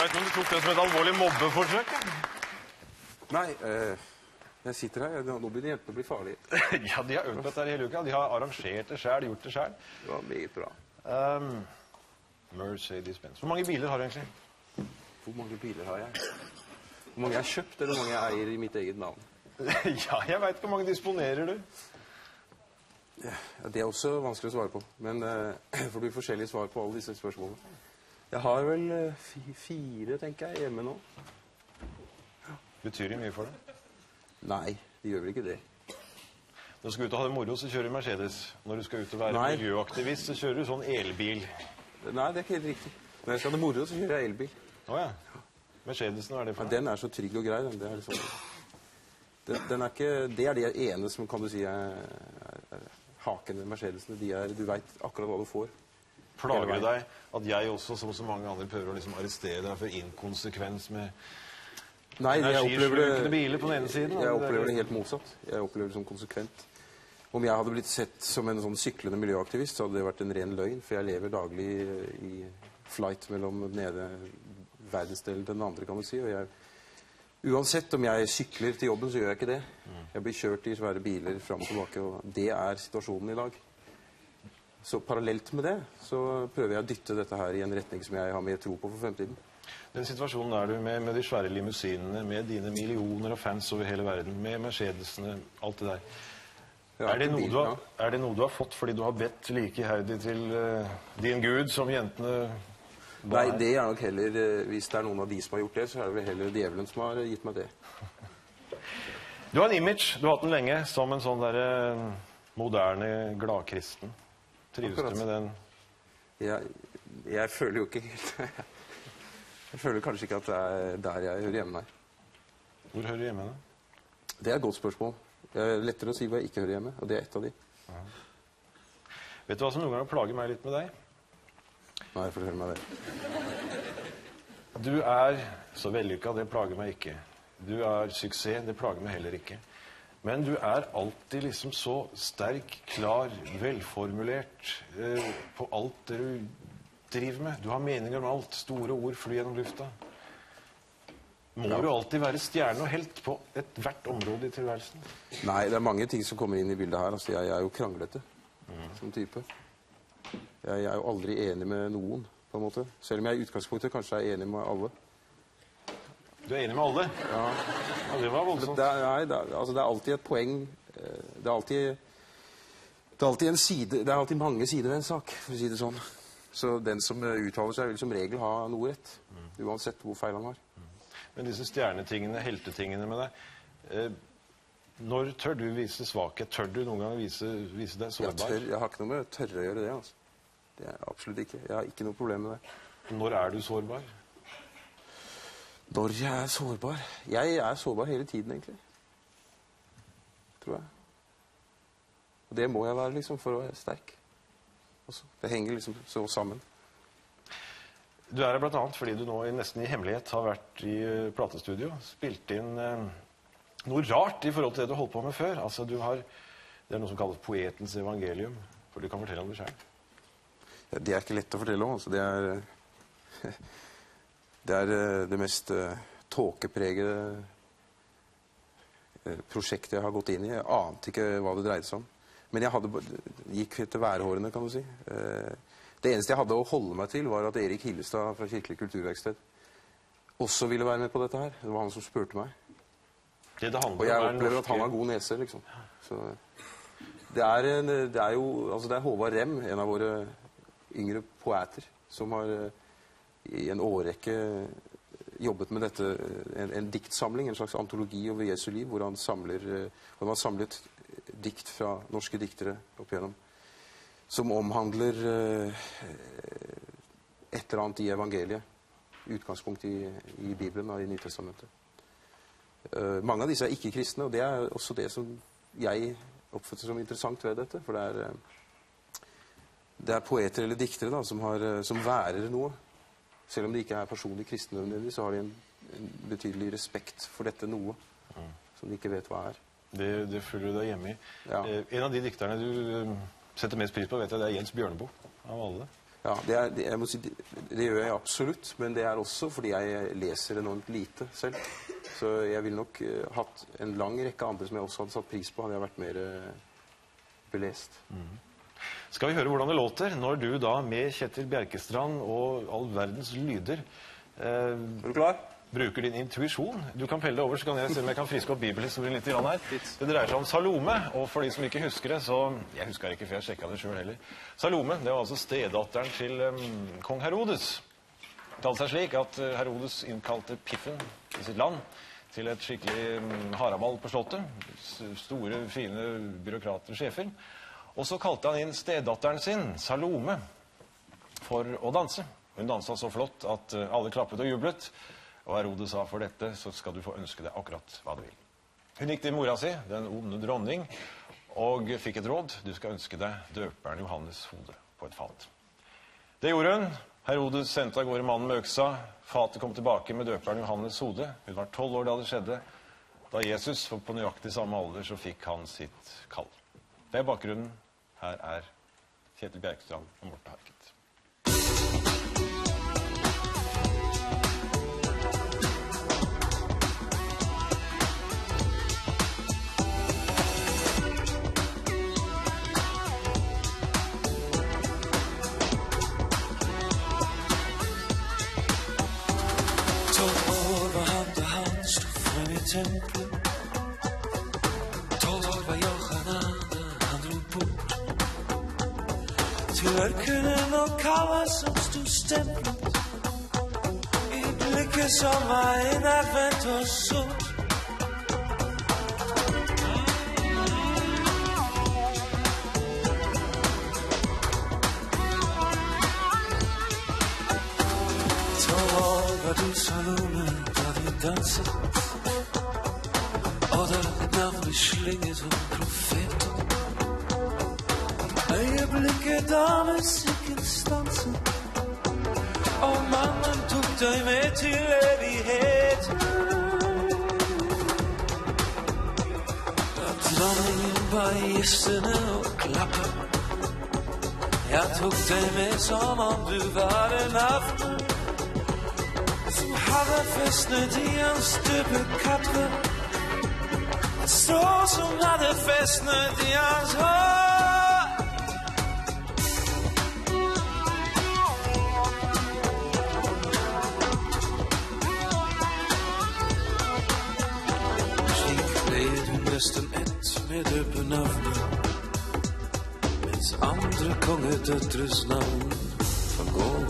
vet ikke om du tok det som et alvorlig mobbeforsøk. Nei, jeg sitter her. Nå begynner jentene å bli farlige. Ja, de har øvd på dette hele uka. De har arrangert det selv, gjort det selv. Det var meget bra. Mercedes-Benz. Hvor mange biler har du egentlig? Hvor mange biler har jeg? Hvor mange jeg har kjøpt, eller hvor mange jeg eier i mitt eget navn? Ja, jeg vet ikke hvor mange disponerer du. Ja, det er også vanskelig å svare på, men for du har forskjellige svar på alle disse spørsmålene. Jeg har vel 4, tenker jeg, hjemme nå. Betyr det mye for deg? Nei, det gjør vel ikke det. Når du skal ut og ha det moro, så kjører du Mercedes. Når du skal ut og være miljøaktivist, så kjører du sånn elbil. Nei, det er ikke helt riktig. Når jeg skal ha det moro, så kjører jeg elbil. Åja. Mercedesen, hva er det for deg? Den er så trygg og grei. Det er liksom... Den er ikke... Det er det ene som, kan du si, er haken med Mercedesene. Du vet akkurat hva du får. Plager det deg at jeg også, som så mange andre, prøver å liksom arrestere deg for inkonsekvens med energislukende biler på den ene siden? Jeg opplever det helt motsatt. Jeg opplever det som konsekvent. Om jeg hadde blitt sett som en sånn syklende miljøaktivist, så hadde det vært en ren løgn, for jeg lever daglig i flight mellom den ene verdensdelen til den andre, kan du si. Og uansett om jeg sykler til jobben, så gjør jeg ikke det. Jeg blir kjørt i svære biler frem og tilbake, og det er situasjonen i dag. Så parallelt med det, så prøver jeg å dytte dette her i en retning som jeg har mer tro på for fremtiden. Den situasjonen er du med de svære limousinene, med dine millioner av fans over hele verden, med Mercedesene, alt det der. Ja, er det noe du har fått fordi du har bedt like iherdig til din Gud som jentene? Nei, det er nok heller, hvis det er noen av de som har gjort det, så er det vel heller djevelen som har gitt meg det. Du har en image, du har hatt den lenge, som en sånn der moderne gladkristen. Trives du med den? Jeg føler jo ikke helt... Jeg føler kanskje ikke at det er der jeg hører hjemme, nei. Hvor hører du hjemme da? Det er et godt spørsmål. Det er lettere å si hvor jeg ikke hører hjemme, og det er et av de. Vet du hva som noen ganger plager meg litt med deg? Nei, fortell meg det. Du er så vellykket, det plager meg ikke. Du er suksess, det plager meg heller ikke. Men du er alltid liksom så sterk, klar, velformulert på alt det du driver med. Du har meninger om alt, store ord fly gjennom lufta. Må du alltid være stjerne og helt på et hvert område i tilværelsen? Nei, det er mange ting som kommer inn i bildet her. Altså, jeg er jo kranglete som type. Jeg er jo aldri enig med noen, på en måte. Selv om jeg i utgangspunktet kanskje er enig med alle. Du er enig med alle? Ja. Ja, det var voldsomt. Det er alltid et poeng. Det er alltid en side, det er alltid mange sider ved en sak, for å si det sånn. Så den som uttaler seg vil som regel ha noe rett, uansett hvor feil han har. Men disse stjernetingene, heltetingene med deg, når tør du vise svakhet? Tør du noen gang vise deg sårbar? Jeg har ikke noe med tørre å gjøre det, altså. Det er absolutt ikke. Jeg har ikke noe problem med det. Når er du sårbar? Når jeg er sårbar? Jeg er sårbar hele tiden, egentlig. Tror jeg. Og det må jeg være, liksom, for å være sterk. Også. Det henger liksom så sammen. Du er her blant annet fordi du nå nesten i hemmelighet har vært i platestudio, spilt inn noe rart i forhold til det du holdt på med før. Altså, det er noe som kalles poetens evangelium, for du kan fortelle om det selv. Ja, det er ikke lett å fortelle om, altså. Det er det mest tåkepregede prosjektet jeg har gått inn i. Jeg ante ikke hva det dreide seg om. Men jeg gikk til værhårene, kan du si. Det eneste jeg hadde å holde meg til var at Erik Hillestad fra Kirkelig Kulturverksted også ville være med på dette her. Det var han som spurte meg. Og jeg opplever at han har god nese, liksom. Så det er jo, altså det er Håvard Rem, en av våre yngre poeter, som har i en årrekke jobbet med dette, en diktsamling, en slags antologi over Jesu liv, hvor han har samlet dikt fra norske diktere opp igjennom, som omhandler et eller annet i evangeliet, utgangspunkt i Bibelen og i Nytestamentet. Mange av disse er ikke kristne, og det er også det som jeg oppfatter som interessant ved dette, for det er poeter eller diktere da, som værer noe. Selv om de ikke er personlig kristne, så har de en betydelig respekt for dette noe, som de ikke vet hva er. Det føler du deg hjemme i. Ja. En av de dikterne du setter mest pris på, vet jeg, det er Jens Bjørneboe, av alle. Ja, jeg må si, det gjør jeg absolutt, men det er også fordi jeg leser enormt lite selv. Så jeg ville nok hatt en lang rekke andre som jeg også hadde satt pris på, hadde jeg vært mer belest. Skal vi høre hvordan det låter når du da med Kjetil Bjerkestrand og all verdens lyder Er du klar? bruker din intuisjon? Du kan pelle det over, så kan jeg se om jeg kan friske opp bibelhistorien litt grann her. Det dreier seg om Salome, og for de som ikke husker det, så jeg husker ikke, for jeg sjekket det selv heller. Salome, det var altså stedatteren til kong Herodes. Det talte seg slik at Herodes innkalte Piffen i sitt land til et skikkelig haraball på slottet. Store, fine byråkrater, sjefer. Og så kalte han inn stedatteren sin, Salome, for å danse. Hun danset så flott at alle klappet og jublet. Og Herodes sa, for dette så skal du få ønske deg akkurat hva du vil. Hun gikk til mora si, den onde dronning, og fikk et råd. Du skal ønske deg døperen Johannes hode på et fat. Det gjorde hun. Herodes sendte av gårde mannen med øksa. Fatet kom tilbake med døperen Johannes hode. Hun var 12 år da det skjedde. Da Jesus var på nøyaktig samme alder, så fikk han sitt kall. Det er bakgrunnen. Her er Kjetil Bjerkestrand og Morten Harket. Tempel. 12 år var Johanan, han dro bort til ørkenen og kava som stod stemplet i blikket som var innadvendt og sort. Var du Salome, da vi danset, og da ditt navn ble slynget som profet. Øyeblikket da musikken stanset, og mannen tok deg med til evighet. Da dronningen ba gjestene og klappet, jeg tok deg med som om du var en aften. Hadde festnet i hans døpekapper, et strå som hadde festnet i hans hår. Slik ble du nesten ett med døpenavnet, mens andre kongedøtres navn forgår.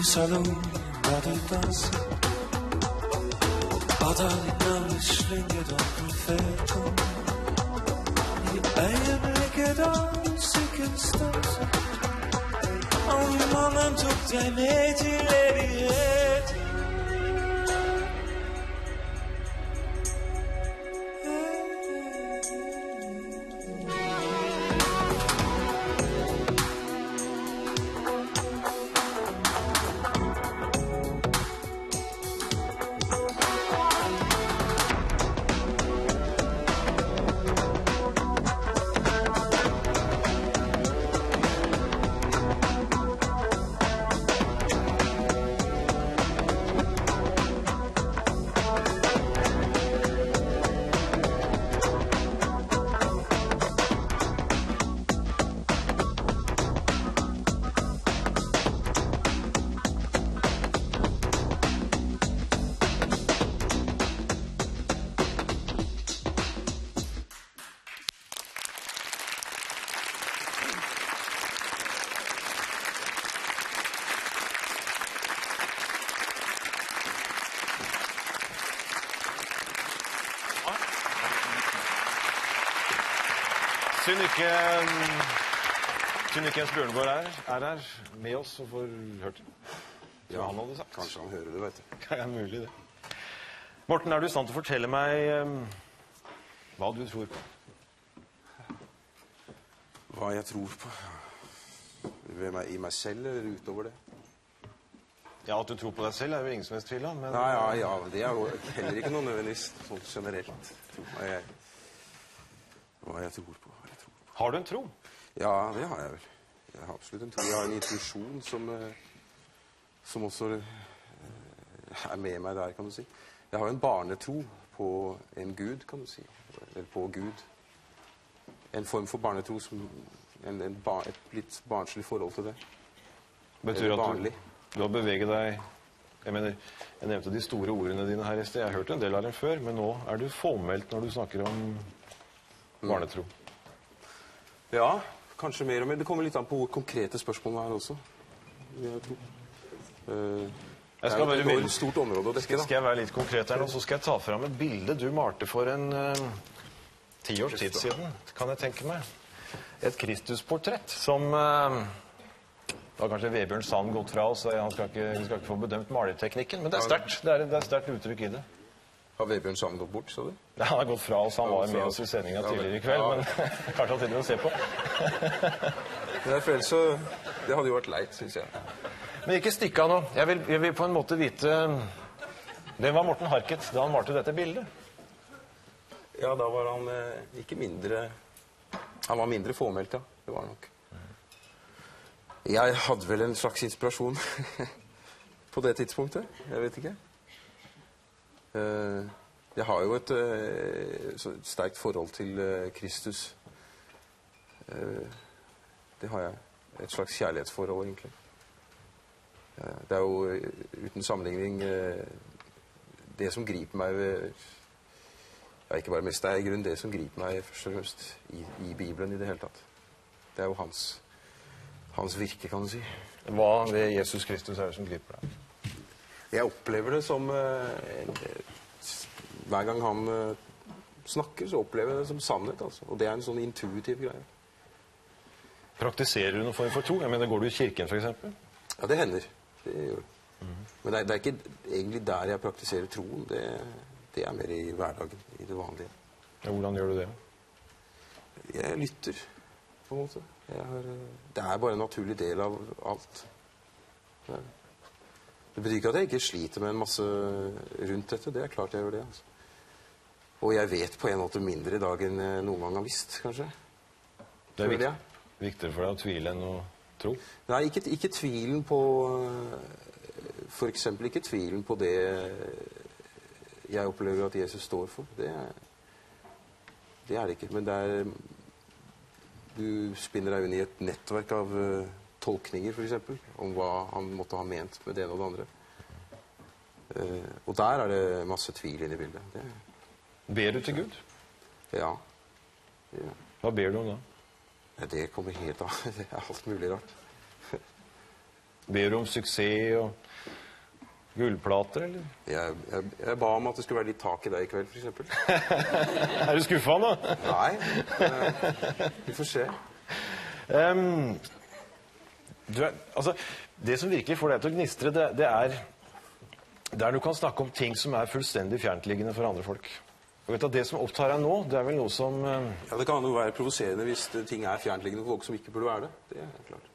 Salome, da du danset, og da ditt navn slynget om profeten. I øyeblikket da musikken stanset, og mannen tok deg med til evighet. synd ikke Jens Bjørnegård er her med oss og får hørt det. Ja, han hadde sagt. kanskje han hører det, vet du. Det er mulig, det. Morten, er du i stand til å fortelle meg hva du tror på? Hva jeg tror på i meg selv eller utover det? Ja, at du tror på deg selv er jo ingen som helst tvil om, men... Nei, ja, det er jo heller ikke noe nødvendigvis sånn generelt. Hva jeg tror på. Har du en tro? Ja, det har jeg vel. Jeg har absolutt en tro. Jeg har en intuisjon som også er med meg der, kan du si. Jeg har jo en barnetro på en Gud, kan du si. Eller på Gud. En form for barnetro som et litt barnslig forhold til det. Betyr at du har beveget deg... Jeg mener, jeg nevnte de store ordene dine her i sted. Jeg har hørt en del av dem før, men nå er du fåmeldt når du snakker om barnetro. Ja, kanskje mer og mer. Det kommer litt an på hvor konkrete spørsmål er også. Jeg tror. Det er jo et stort område å dekke, da. Skal jeg være litt konkret her nå, så skal jeg ta fram et bilde du malte for en 10 års tid siden, kan jeg tenke meg. Et Kristusportrett som... Da har kanskje Vebjørn Sand gått fra oss, så vi skal ikke få bedømt malerteknikken, men det er sterkt. Det er sterkt uttrykk i det. Har Vebjørn Sand gått bort, så du? Ja, han har gått fra oss. Han var med oss i sendingen tidligere i kveld, men kanskje han til å se på. Det hadde jo vært leit, synes jeg. Men ikke stikk av nå. Jeg vil på en måte vite... Det var Morten Harket da han malte dette bildet. Ja, da var han ikke mindre... Han var mindre fåmeldt, ja. Det var han nok. Jeg hadde vel en slags inspirasjon på det tidspunktet. Jeg vet ikke. Jeg har jo et sterkt forhold til Kristus. Det har jeg. Et slags kjærlighetsforhold, egentlig. Det er jo uten sammenligning det som griper meg ja, ikke bare mest, det er i grunnen det som griper meg først og fremst i Bibelen i det hele tatt. Det er jo hans virke, kan du si. Hva ved Jesus Kristus er det som griper deg? Jeg opplever det som... hver gang han snakker, så opplever jeg det som sannhet, altså. Og det er en sånn intuitiv greie. Praktiserer du noe form for tro? Jeg mener, går du i kirken, for eksempel? Ja, det hender. Det gjør det. Men det er ikke egentlig der jeg praktiserer troen. Det er mer i hverdagen, i det vanlige. Ja, hvordan gjør du det? Jeg lytter, på en måte. Det er bare en naturlig del av alt. Det betyr ikke at jeg ikke sliter med en masse rundt dette. Det er klart jeg gjør det. Altså. Og jeg vet på en måte mindre i dag enn noen gang har visst, kanskje. Det er viktigere for deg å tvile enn å tro? Nei, ikke tvilen på... For eksempel ikke tvilen på det jeg opplever at Jesus står for. Det er det ikke. Men det er... Du spinner deg inn i et nettverk av tolkninger, for eksempel, om hva han måtte ha ment med det ene og det andre. Og der er det masse tvil inn i bildet. Ber du til Gud? Ja. Hva ber du om da? Ja, det kommer helt av. Det er alt mulig rart. Ber du om suksess og gullplater, eller? Jeg ba om at det skulle være litt tak i deg i kveld, for eksempel. Er du skuffet, da? Nei. Vi får se. Det som virkelig får deg til å gnistre, det er der du kan snakke om ting som er fullstendig fjerntliggende for andre folk. Og vet du, det som opptar deg nå, det er vel noe som... Ja, det kan jo være provoserende hvis ting er fjerntliggende for folk som ikke burde være det. Det er klart.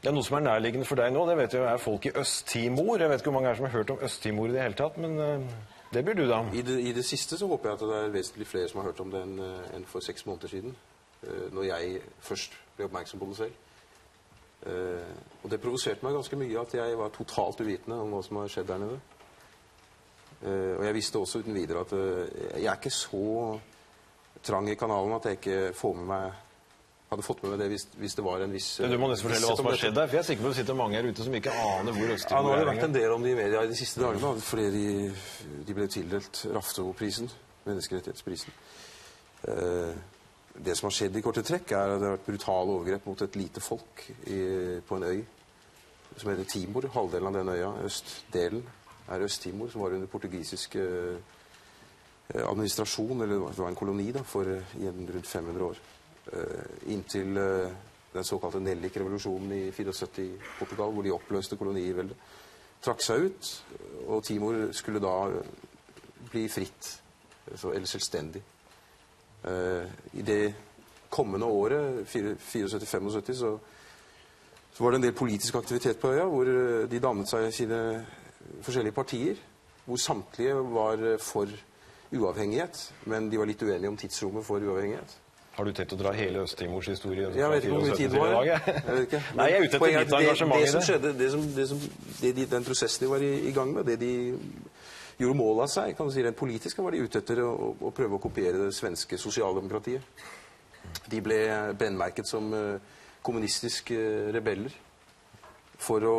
Ja, noe som er nærliggende for deg nå, det vet jeg er folk i Øst-Timor. Jeg vet ikke hvor mange er som har hørt om Øst-Timor i det hele tatt, men det blir du da. I det siste så håper jeg at det er vesentlig flere som har hørt om det enn for 6 måneder siden, når jeg først ble oppmerksom på det selv. Og det provoserte meg ganske mye at jeg var totalt uvitende om hva som har skjedd der nede. Og jeg visste også uten videre at jeg er ikke så trang i kanalen at jeg ikke hadde fått med meg det hvis det var en viss... Men du må nesten fortelle hva som har skjedd der, for jeg er sikker på at det sitter mange her ute som ikke aner hvor Øst-Timor er. Ja, nå har det vært en del om det i media i de siste dagene, fordi de ble tildelt Raftå-prisen, menneskerettighetsprisen. Det som har skjedd i korte trekk er at det har vært brutale overgrep mot et lite folk på en øy som heter Timor. Halvdelen av den øya, østdelen, er Øst-Timor, som var under portugisisk administrasjon, eller det var en koloni da, for rundt 500 år. inntil den såkalte Nellik-revolusjonen i 74 i Portugal, hvor de oppløste koloniveldet, trakk seg ut, og Timor skulle da bli fritt, eller selvstendig. I det kommende året, 74-75, så var det en del politisk aktivitet på øya, hvor de dannet seg sine forskjellige partier, hvor samtlige var for uavhengighet, men de var litt uenige om tidsrommet for uavhengighet. Har du tenkt å dra hele Øst-Timors historie? Jeg vet ikke hvor mye tid det var. Jeg vet ikke. Nei, jeg er ute etter mitt engasjement i det. Det som skjedde, den prosessen de var i gang med, det de gjorde mål av seg, kan du si, rent politisk, var de ute etter å prøve å kopiere det svenske sosialdemokratiet. De ble brennmerket som kommunistiske rebeller for å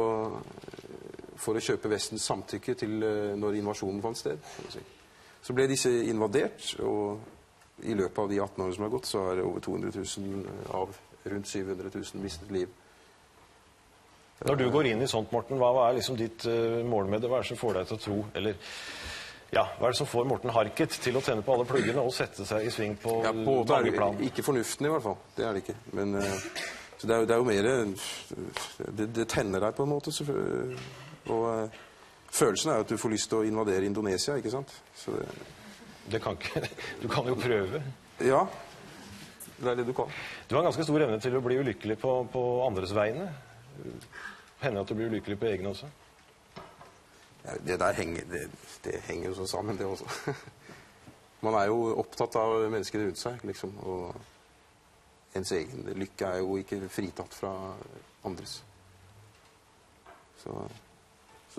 kjøpe Vestens samtykke til når invasjonen fant sted, kan du si. Så ble disse invadert, og i løpet av de 18 årene som har gått, så har over 200 000 av rundt 700 000 mistet liv. Når du går inn i sånt, Morten, hva er liksom ditt mål med det? Hva er det som får deg til å tro, eller ja, hva er det som får Morten Harket til å tenne på alle pluggene og sette seg i sving på mange plan? Ikke fornuften i hvert fall, det er det ikke. Men så det er jo mer, det tenner deg på en måte, og følelsen er at du får lyst til å invadere Indonesia, ikke sant? Så det kan ikke, du kan jo prøve. Ja, det er det du kan. Du har en ganske stor evne til å bli ulykkelig på andres vegne. Hender at du blir ulykkelig på egne også? Ja, det der henger jo sånn sammen, det også. Man er jo opptatt av menneskene rundt seg, liksom, og ens egen lykke er jo ikke fritatt fra andres. Så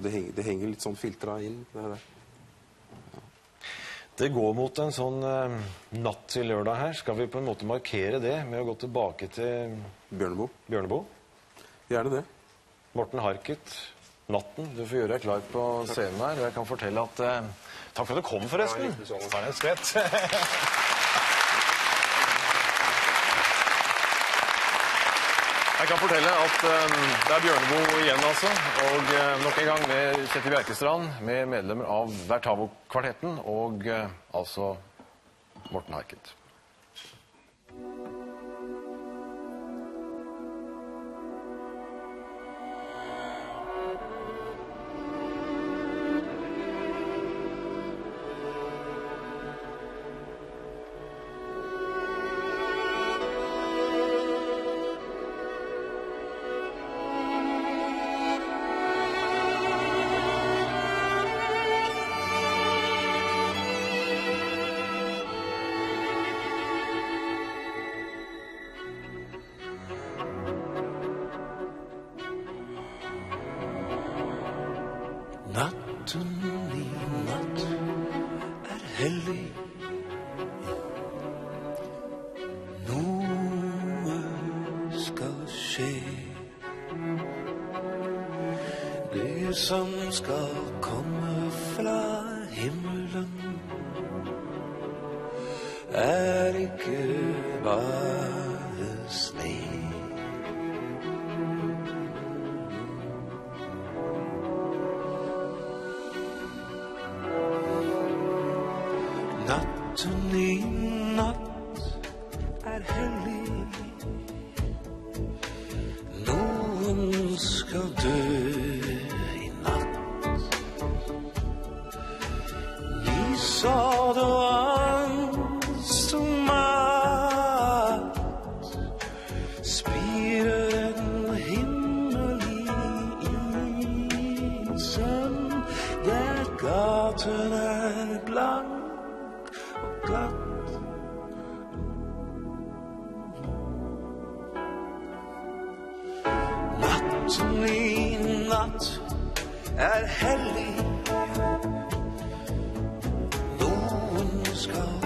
det henger litt sånn filtret inn, det der. Det går mot en sånn natt til lørdag her. Skal vi på en måte markere det med å gå tilbake til Bjørneboe? Gjerne det. Morten Harket, natten. Du får gjøre deg klar på scenen her. Og jeg kan fortelle at takk for at du kom, forresten. Det var en skvett. Jeg kan fortelle at det er Bjørneboe igjen, altså. Og nok en gang med Kjetil Bjerkestrand, med medlemmer av Vertavo-kvartetten, og altså Morten Harket. Natten i natt er hellig. Noe skal skje. Det som skal komme fra himmelen er ikke bare sne. Natten i natt er hellig. Noen skal dø i natt. Isad og angst og mat spirer den himmel i isen, der gaten er blank. Natten i natt er hellig. Noen skal